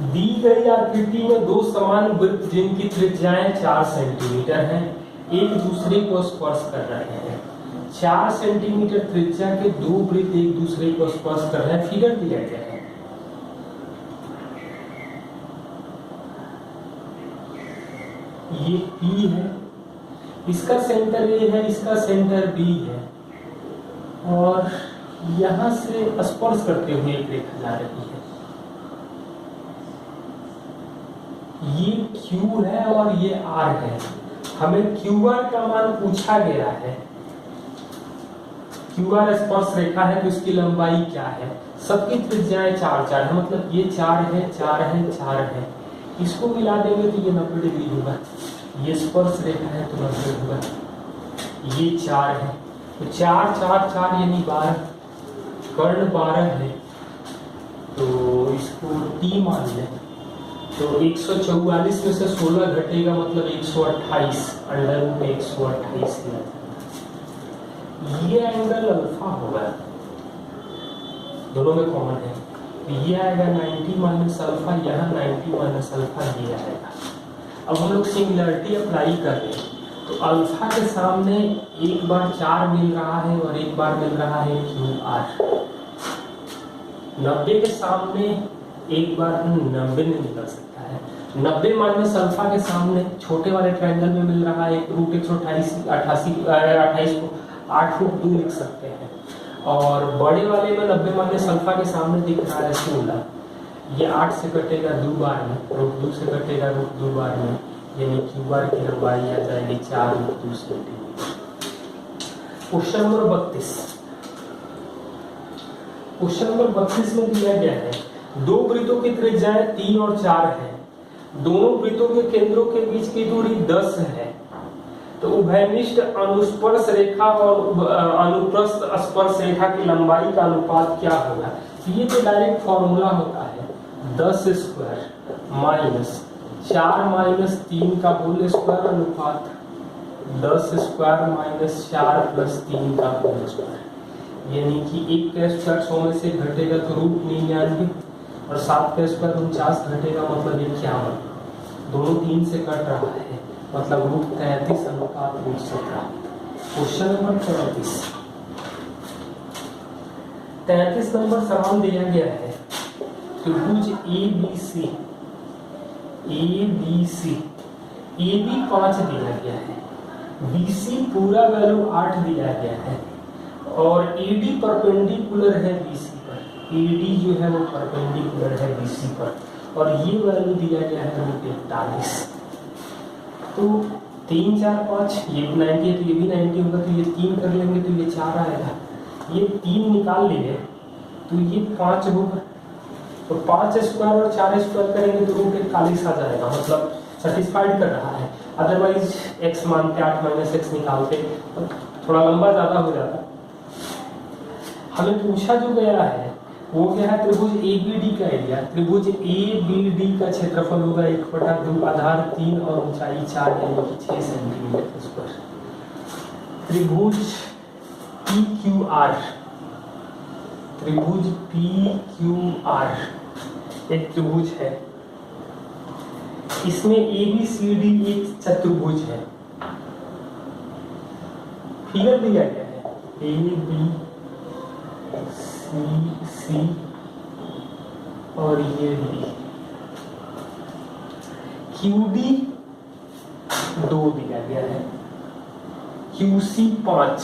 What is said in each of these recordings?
दी गई आकृति में दो समान वृत्त जिनकी त्रिज्याएं 4 सेंटीमीटर हैं एक दूसरे को स्पर्श कर रहे हैं। 4 सेंटीमीटर त्रिज्या के दो वृत्त एक दूसरे को स्पर्श कर रहे हैं। फिगर दिया गया है। ये P है, इसका सेंटर A है, इसका सेंटर B है और यहां से स्पर्श करते हुए एक रेखा जा रही है। ये Q है और ये R है। हमें QR का मान पूछा गया है। QR स्पर्श रेखा है तो इसकी लंबाई क्या है? सबकी त्रिज्याएं 4 4 है, मतलब ये 4 है, 4 है, 4 है। इसको मिला देंगे तो ये 90 डिग्री होगा। ये स्पर्श रेखा है तो 90 होगा। ये 4 है तो 4 4 4 यानी 12, कर्ण 12 है तो इसको T मान लें तो 144 में से 16 घटेगा मतलब 128, अंडर रूट 128 किया जाएगा। ये एंगल अल्फा होगा, दोनों में कॉमन है। ये आएगा 90 माइनस अल्फा, यहाँ 90 माइनस अल्फा ये आएगा। अब हम लोग सिमिलरिटी अप्लाई कर रहे हैं तो अल्फा के सामने एक बार 4 मिल रहा है और एक बार मिल रहा है QR। 90 के सामने एक बार 90 नहीं निकल सकता है। 90 माइनस अल्फा के सामने छोटे वाले ट्रायंगल में मिल रहा है रूट 128 को 8 रूट 2 लिख सकते हैं और बड़े वाले में 90 माइनस अल्फा के सामने दिख रहा है 16। ये 8 से कटेगा 2 बार में, रूट 2 से कटेगा रूट 2 बार में, यानी QR की लंबाई आ जाएगी 4 root 2 centimetre. Question number 32। Question number 32 में दिया गया है दो वृत्तों की त्रिज्याएं 3 और 4 है। दोनों वृत्तों के केंद्रों के बीच की दूरी 10 है तो उभयनिष्ठ अनुस्पर्श रेखा और अनुप्रस्थ स्पर्श रेखा की लंबाई का अनुपात क्या होगा? ये तो डायरेक्ट फॉर्मूला होता है 10 स्क्वायर माइनस 4 माइनस 3 का होल स्क्वायर अनुपात 10 स्क्वायर माइनस 4 प्लस 3 का होल स्क्वायर, यानी कि 1 का स्क्वायर 100 में से घटेगा तो रूट 99 और 7 का स्क्वायर 49 घटेगा मतलब 51। दोनों 3 से कट रहा है मतलब रूट 33 अनुपात रूट 17। क्वेश्चन नंबर 33 नंबर सवाल दिया गया है त्रिभुज ABC AB 5 दिया गया है, BC पूरा वैल्यू 8 दिया गया है और AD परपेंडिकुलर है BC पर। AD जो है वो परपेंडिकुलर है BC पर और ये वैल्यू दिया गया है रूट 41। तो 3 4 5 ये 90 है तो ये भी 90 होगा तो ये 3 कर लेंगे तो ये 4 आएगा। ये 3 निकाल लिए तो ये 5 होगा तो 5 स्क्वायर और 4 स्क्वायर करेंगे तो रूट 41 आ जाएगा, मतलब सेटिस्फाइड कर रहा है। अदरवाइज x मानते 8 माइनस x निकालते तो थोड़ा लंबा ज्यादा हो जाता। हमें पूछा जो गया है वो क्या है त्रिभुज ABD का एरिया। त्रिभुज ABD का क्षेत्रफल होगा 1/2 आधार 3 और ऊंचाई 4 यानी कि 6 सेंटीमीटर स्क्वायर। त्रिभुज PQR, त्रिभुज PQR एक त्रिभुज है, इसमें ABCD एक चतुर्भुज है। फिगर दिया गया है ABCC और ये D। QD 2 दिया गया है, QC 5,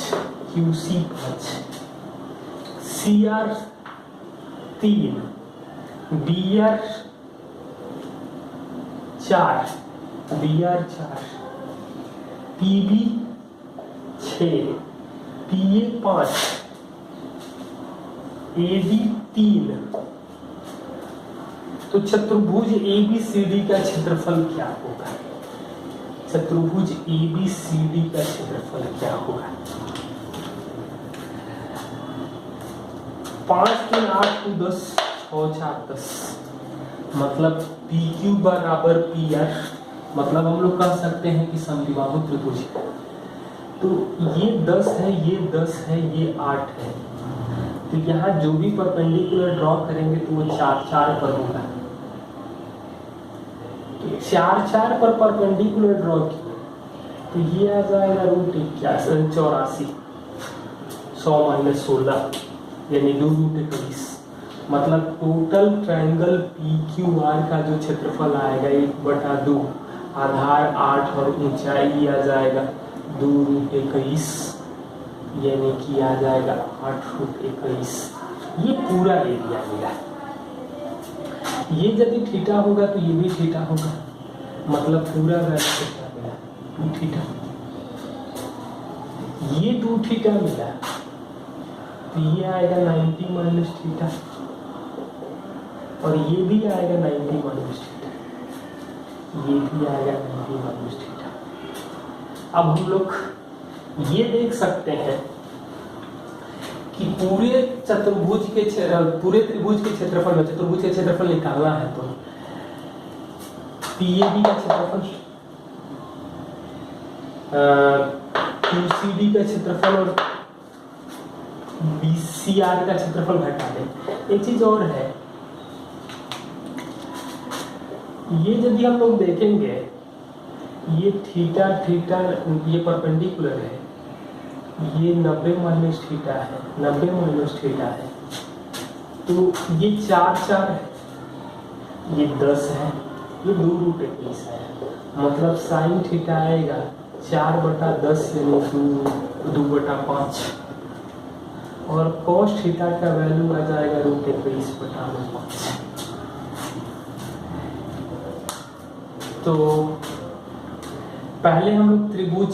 CR 3, DR 4, PB 6, PA 5, AD 3। तो चतुर्भुज ABCD का क्षेत्रफल क्या होगा? चतुर्भुज ABCD का क्षेत्रफल क्या होगा? 5 3 8 2 10 6 4 10 मतलब PQ बराबर PR, मतलब हम लोग कह सकते हैं कि समद्विबाहु त्रिभुज है। तो ये 10 है, ये 10 है, ये 8 है, तो यहाँ जो भी परपेंडिकुलर ड्रॉ करेंगे तो वो 4 4 पर होगा। चार चार पर परपेंडिकुलर ड्रॉ किए तो ये आ जाएगा √81 84 100 - 16 यानी 2 √21। मतलब टोटल ट्रायंगल PQR का जो क्षेत्रफल आएगा 1/2 आधार 8 और ऊंचाई आ जाएगा 2 √21 यानी कि आ जाएगा 8 √21। ये पूरा एरिया मिला। ये यदि थीटा होगा तो ये भी थीटा होगा, मतलब पूरा वैल्यू कितना मिला 2 थीटा। ये 2 थीटा मिला तो ये आएगा 90 - थीटा और ये भी आएगा 90 - थीटा, ये भी आएगा 90 - थीटा। अब हम लोग ये देख सकते हैं कि पूरे त्रिभुज के क्षेत्रफल में चतुर्भुज के क्षेत्रफल निकालना है तो PAB का क्षेत्रफल, QCD का क्षेत्रफल और BCR का क्षेत्रफल घटा दें। एक चीज और है, ये यदि हम लोग देखेंगे ये थीटा ये परपेंडिकुलर है, ये 90 - थीटा है, 90 - थीटा है, तो ये 4 4 है, ये 10 है, ये 2 √21 है। मतलब साइन थीटा आएगा 4/10 यानी 2/5 और कॉस थीटा का वैल्यू आ जाएगा √21/5। तो पहले हम लोग त्रिभुज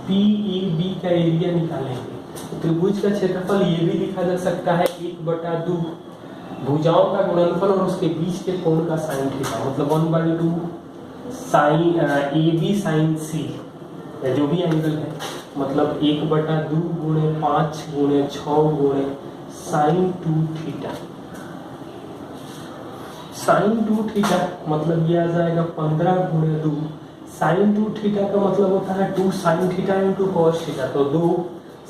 PAB का एरिया निकालेंगे। तो त्रिभुज का क्षेत्रफल ये भी लिखा जा सकता है 1/2 भुजाओं का गुणनफल और उसके बीच के कोण का साइन थीटा, मतलब 1/2 साइन AB साइन C या जो भी एंगल है, मतलब 1/2 × 5 × 6 × साइन 2 थीटा। साइन 2 थीटा मतलब ये आ जाएगा 15 × 2। साइन 2 थीटा का मतलब होता है 2 साइन थीटा × कॉस थीटा। तो 2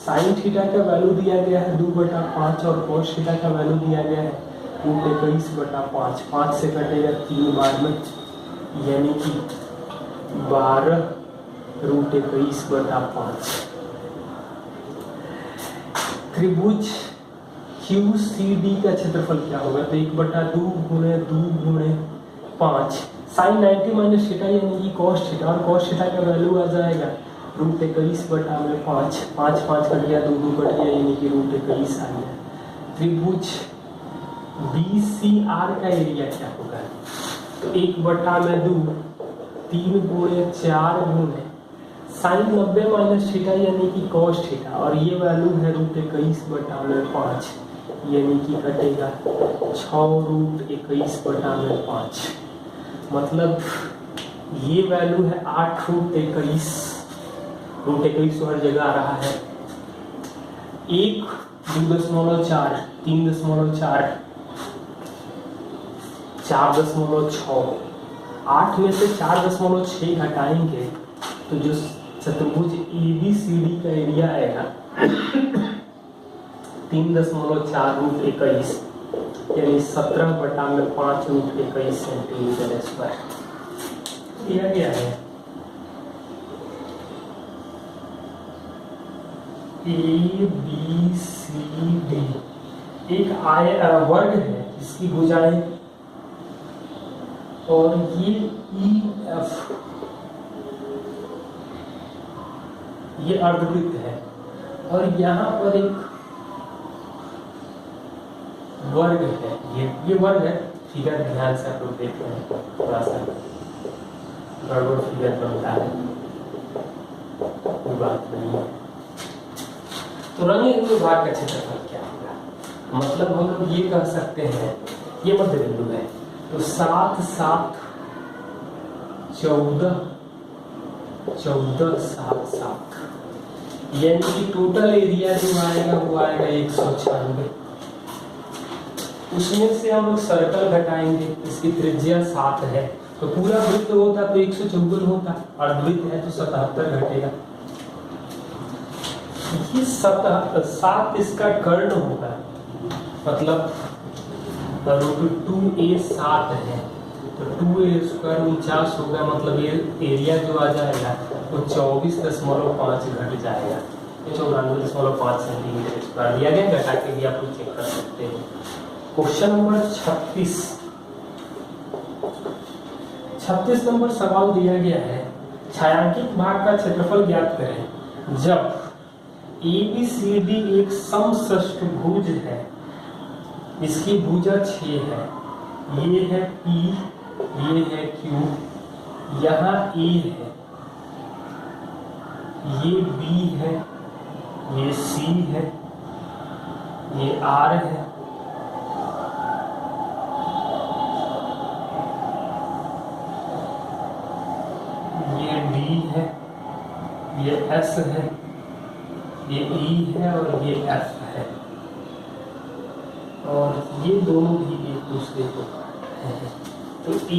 साइन थीटा का वैल्यू दिया गया है 2/5 और कॉस थीटा का वैल्यू दिया गया है √21/5। 5 से कटेगा 3 बार में यानी कि 12 √21/5। त्रिभुज QCD का क्षेत्रफल क्या होगा? तो 1/2 × 2 × 5 साइन 90 - थीटा यानी कि कॉस थीटा, और कॉस थीटा का वैल्यू आ जाएगा √21/5। 5 5 कट गया, 2 2 कट गया यानी कि √21 आ गया। त्रिभुज BCR का एरिया क्या होगा? तो 1/2 3 × 4 × साइन 90 - थीटा यानी कि कॉस थीटा, और ये वैल्यू है √21/5 यानी कि कटेगा 6 √21/5। मतलब ये वैल्यू है 8 √21। √21 तो हर जगह आ रहा है। 1 2.4 3.4 4.6 8 में से 4.6 घटाएंगे तो जो चतुर्भुज ABCD का एरिया आएगा 3.4 √21 यानी 17/5 √21 सेंटीमीटर स्क्वायर दिया गया है। ABCD एक वर्ग है जिसकी भुजाएं, और ये EF ये अर्धवृत्त है, और यहाँ पर एक वर्ग है। ये वर्ग है। फिगर ध्यान से आप लोग देख रहे हैं, थोड़ा सा गड़बड़ फिगर बनता है, कोई बात नहीं है। तो रंग विभाग का क्षेत्रफल क्या होगा? मतलब हम लोग ये कह सकते हैं, ये मध्य बिंदु है, तो 7 7 14 14 7 7 यानी कि टोटल एरिया जो आएगा वो आएगा 196। उसमें से हम लोग सर्कल घटाएंगे, इसकी त्रिज्या 7 है, तो पूरा वृत्त होता तो 154 होता, अर्धवृत्त है तो 77 घटेगा। ये 7 इसका कर्ण होगा, मतलब √2a 7 है, तो 2a² 49 होगा, मतलब ये एरिया जो आ जाएगा वो 24.5 घट जाएगा, 94.5 सेंटीमीटर स्क्वायर दिया गया, घटा के भी आप लोग चेक कर सकते हैं। क्वेश्चन नंबर 36 नंबर सवाल दिया गया है, छायांकित भाग का क्षेत्रफल ज्ञात करें जब ABCD एक समषष्ठभुज है, इसकी भुजा 6 है, ये है P, ये है Q, यहाँ A है, ये B है, ये C है, ये R है, ये D है, ये S है, ये E है और ये F है, और ये दोनों भी एक दूसरे को काटते हैं। तो A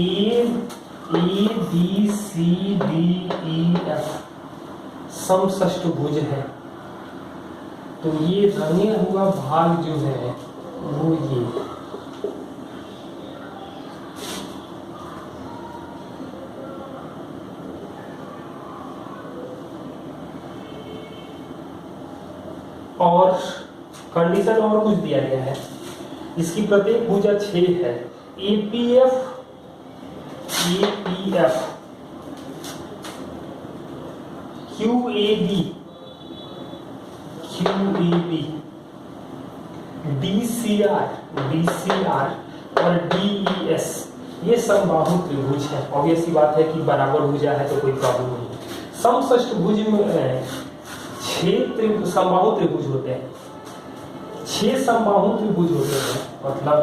B C D E F समषष्ठभुज है, तो ये रंगे हुआ भाग जो है वो ये, और कंडीशन और कुछ दिया गया है, इसकी प्रत्येक भुजा 6 है, APF QAB DCR और DES ये समबाहु त्रिभुज है। ऑब्वियस सी बात है कि बराबर भुजा है तो कोई प्रॉब्लम नहीं है। समषष्ठभुज में 6 समबाहु त्रिभुज होते हैं, 6 समबाहु त्रिभुज होते हैं, मतलब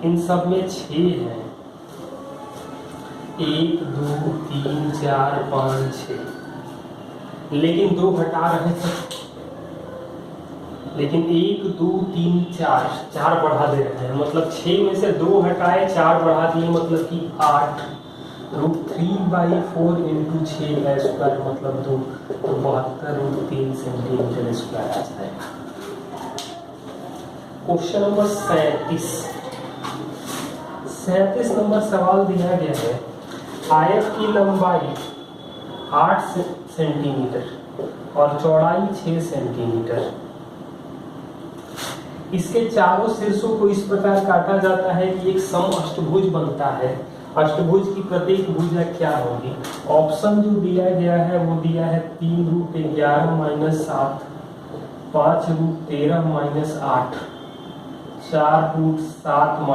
इन सब में 6 हैं, 1 2 3 4 5 6, लेकिन 2 हटा रहे थे, लेकिन 1 2 3 4 बढ़ा दे रहे हैं, मतलब 6 में से 2 हटाए 4 बढ़ा दिए, मतलब कि 8 √3/4 × 6 मतलब 2, तो 72√3 सेंटीमीटर स्क्वायर आ जाएगा। क्वेश्चन नंबर 37 नंबर सवाल दिया गया है, आयत की लंबाई 8 सेंटीमीटर और चौड़ाई 6 सेंटीमीटर, इसके चारों शीर्षों को इस प्रकार काटा जाता है कि एक समअष्टभुज बनता है। अष्टभुज की प्रत्येक भुजा क्या होगी? ऑप्शन जो दिया गया है वो दिया है 3√11 - 7, 5√13 - 8, 4√7 -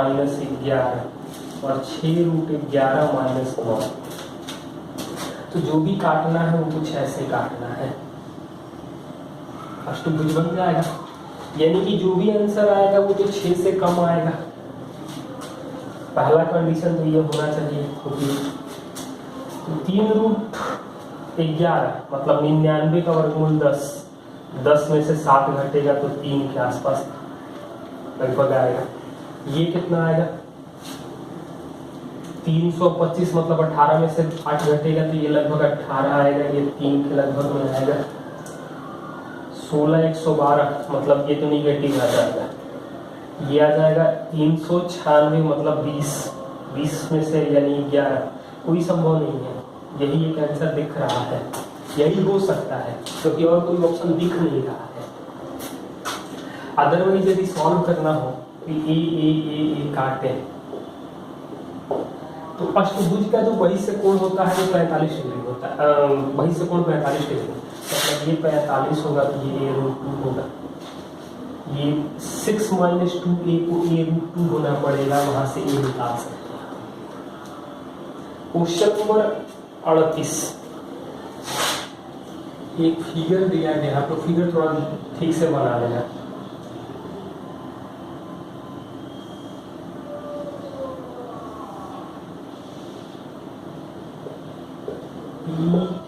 11 और 6√11 - 9। तो जो भी काटना है वो कुछ ऐसे काटना है, अष्टभुज बन जाएगा। यानी कि जो भी आंसर आएगा वो तो 6 से कम आएगा। पहला कंडीशन तो ये होना चाहिए, क्योंकि 3√11 मतलब 99 का वर्गमूल 10, 10 में से 7 घटेगा तो 3 के आसपास लगभग आएगा। ये कितना आएगा? 325 मतलब 18 में से 8 घटेगा तो ये लगभग 18 आएगा, ये 3 के लगभग में आएगा। 16 112 मतलब ये तो निगेटिव आ जाएगा, ये आ जाएगा 396 मतलब 20 में से यानी 11, कोई संभव नहीं है। यही एक आंसर दिख रहा है, यही हो सकता है, क्योंकि और कोई ऑप्शन दिख नहीं रहा है। अदरवाइज यदि सॉल्व करना हो कि ए काटे तो अष्टभुज का जो बहिष्य कोण होता है वो 45 डिग्री होता है, बहिष्य कोण 45 डिग्री, मतलब ये 45 होगा तो ये a√2 होगा। ये 6 - 2a को a√2 होना पड़ेगा, वहां से a निकाल सकते हैं। क्वेश्चन नंबर 38, एक फिगर दिया गया, तो फिगर थोड़ा ठीक से बना लेना।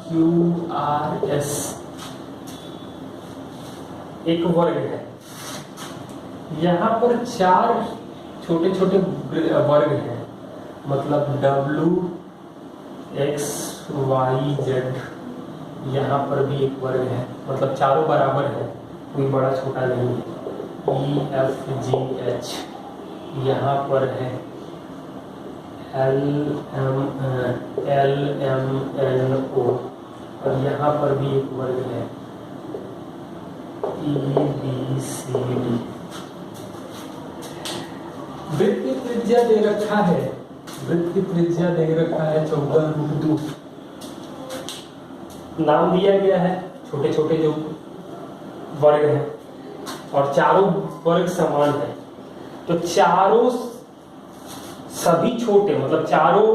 PQRS एक वर्ग है, यहाँ पर 4 छोटे छोटे वर्ग हैं, मतलब W X Y Z, यहाँ पर भी एक वर्ग है, मतलब चारों बराबर है, कोई बड़ा छोटा नहीं है। E F G H यहाँ पर है LMNO, और यहाँ पर भी एक वर्ग है EBCD। वृत्त की त्रिज्या दे रखा है, वृत्त की त्रिज्या दे रखा है 14√2। नाम दिया गया है छोटे छोटे जो वर्ग हैं, और चारों वर्ग समान है। तो चारों सभी छोटे मतलब चारों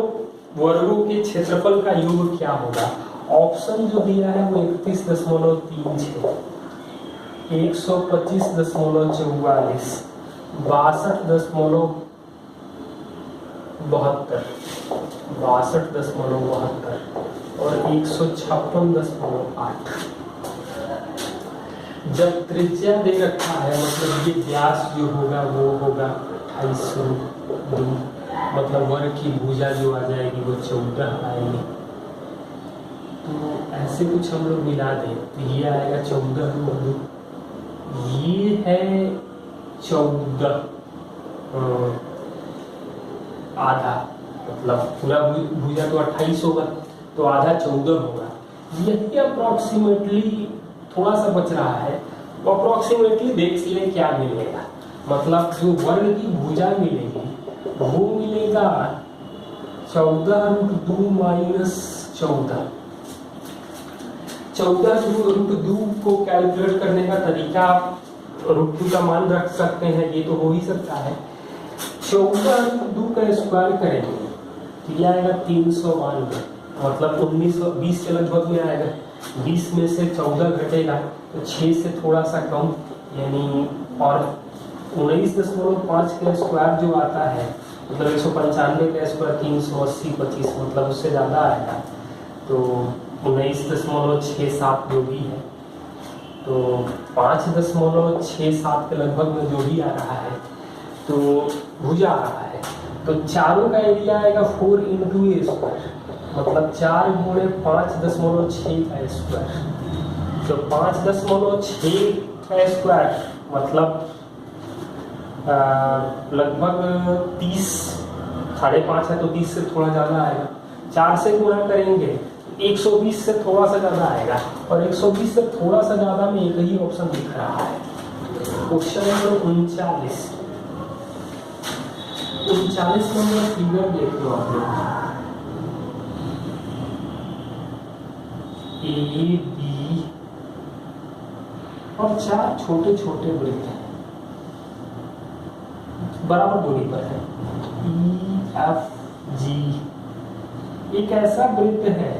वर्गों के क्षेत्रफल का योग क्या होगा? ऑप्शन जो दिया है वो 31.36, 125.44, 62.72 और 156.8। जब त्रिज्या दे रखा है मतलब ये व्यास जो होगा वो होगा 28√2, मतलब वर्ग की भुजा जो आ जाएगी वो 14 आएगी। तो ऐसे कुछ हम लोग मिला दें तो ये आएगा 14√2, ये है 14 आधा, मतलब पूरा भुजा तो 28 होगा तो आधा 14 होगा। यही अप्रोक्सीमेटली थोड़ा सा बच रहा है, तो अप्रोक्सीमेटली देख लें क्या मिलेगा। मतलब जो वर्ग की भुजा मिलेगी वो मिलेगा 14√2 माइनस 14। 14√2 को कैलकुलेट करने का तरीका √2 का मान रख सकते हैं, ये तो हो ही सकता है। 14√2 का स्क्वायर करेंगे तो ये आएगा 392, मतलब 1920 के लगभग में आएगा। 20 में से 14 घटेगा तो 6 से थोड़ा सा कम, यानी और 19.5 का स्क्वायर जो आता है मतलब 195 का स्क्वायर 380 25, मतलब उससे ज़्यादा आएगा। तो 19.67 जो भी है, तो 5.67 के लगभग में जो भी आ रहा है तो भुजा आ रहा है। तो चारों का एरिया आएगा 4 × a स्क्वायर, मतलब 4 × 5.6 का स्क्वायर। तो 5.6 का स्क्वायर मतलब लगभग 30, 5.5 है तो 30 से थोड़ा ज़्यादा आएगा। 4 से गुणा करेंगे 120 से थोड़ा सा ज़्यादा आएगा, और 120 से थोड़ा सा ज़्यादा में एक ही ऑप्शन दिख रहा है। क्वेश्चन नंबर 39 नंबर फिगर देख लो आप लोग। A, B और 4 छोटे छोटे वृत्त हैं, बराबर दूरी पर है। EFG एक ऐसा वृत्त है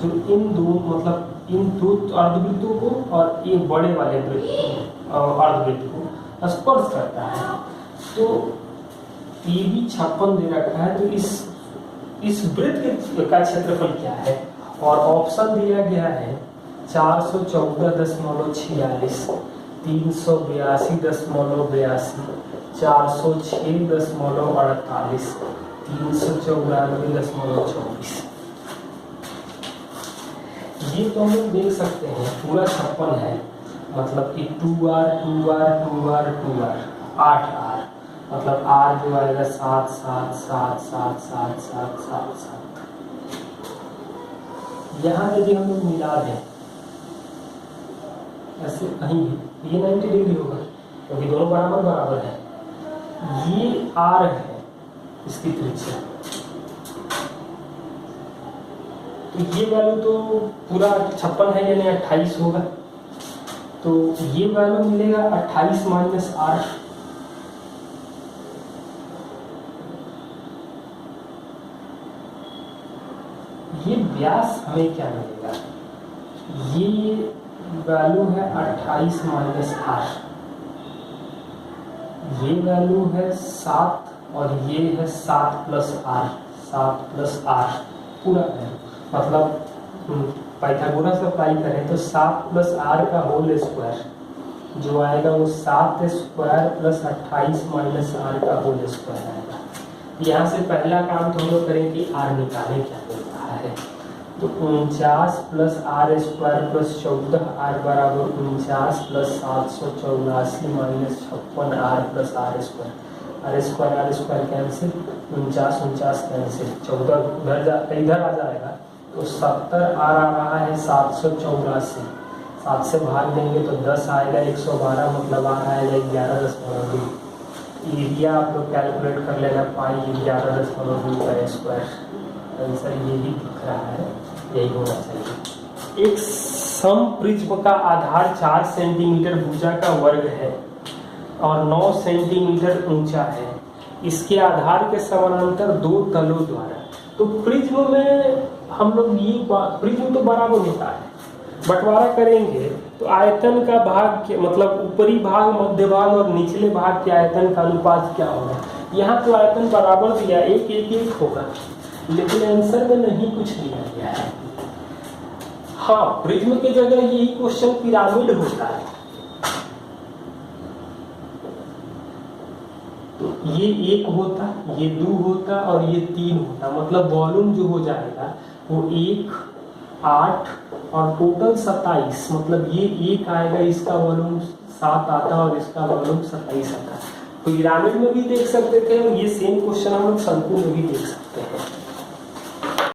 जो इन दो अर्धवृत्तों को और एक बड़े वाले अर्धवृत्त को स्पर्श करता है। तो AB 56 दे रखा है, तो इस वृत्त का क्षेत्रफल क्या है? और ऑप्शन दिया गया है 414.46, 382.82, 406.48, 394.24। ये तो हम लोग देख सकते हैं पूरा 56 है, मतलब कि 2R 2R 2R 2R 8R, मतलब R जो आएगा 7 7 7 7 7 7 7 7। यहाँ यदि हम लोग मिला दें ऐसे कहीं भी, ये 90 डिग्री होगा क्योंकि दोनों बराबर बराबर है। ये R है इसकी त्रिज्या, तो ये वैल्यू तो पूरा 56 है यानी 28 होगा। तो ये वैल्यू मिलेगा 28 माइनस R। ये व्यास हमें क्या मिलेगा? ये वैल्यू है 28 माइनस R, ये वैल्यू है 7 और ये है 7 प्लस R, 7 प्लस R पूरा है। मतलब पाइथागोरस अप्लाई करें तो 7 प्लस R का होल स्क्वायर जो आएगा वो 7 स्क्वायर प्लस 28 माइनस R का होल स्क्वायर आएगा। यहाँ से पहला काम तो हम लोग करें कि R निकालें क्या मिल रहा है। तो 49 plus R square plus 14R बराबर 49 plus 784 minus 56 R plus R square cancel, 49 49 cancel, 14 इधर आ जाएगा तो 70 आ रहा है 784, 7 से भाग देंगे तो 10 आएगा, 112 मतलब आ रहा है 11.2। एरिया आप लोग कैलकुलेट कर लेना, पाई 11.2 का स्क्वायर। आंसर यही दिख रहा है, यही होना चाहिए। एक सम प्रिज्म का आधार 4 सेंटीमीटर भुजा का वर्ग है और 9 सेंटीमीटर ऊंचा है। इसके आधार के समानांतर 2 तलों द्वारा, तो प्रिज्म में हम लोग ये प्रिज्म तो बराबर होता है, बंटवारा करेंगे तो आयतन का भाग मतलब ऊपरी भाग, मध्य भाग और निचले भाग के आयतन का अनुपात क्या होगा। यहाँ तो आयतन बराबर दिया, 1:1 होगा, लेकिन आंसर में नहीं कुछ दिया गया है। हाँ, प्रिज्म की जगह यही क्वेश्चन पिरामिड होता है। तो ये 1 होता, ये 2 होता और ये 3 होता, मतलब वॉल्यूम जो हो जाएगा वो 1, 8 और टोटल 27, मतलब ये 1 आएगा, इसका वॉल्यूम 7 आता और इसका वॉल्यूम 27 आता। पिरामिड में भी देख सकते थे और ये सेम क्वेश्चन हम लोग शंकु में भी देख सकते हैं।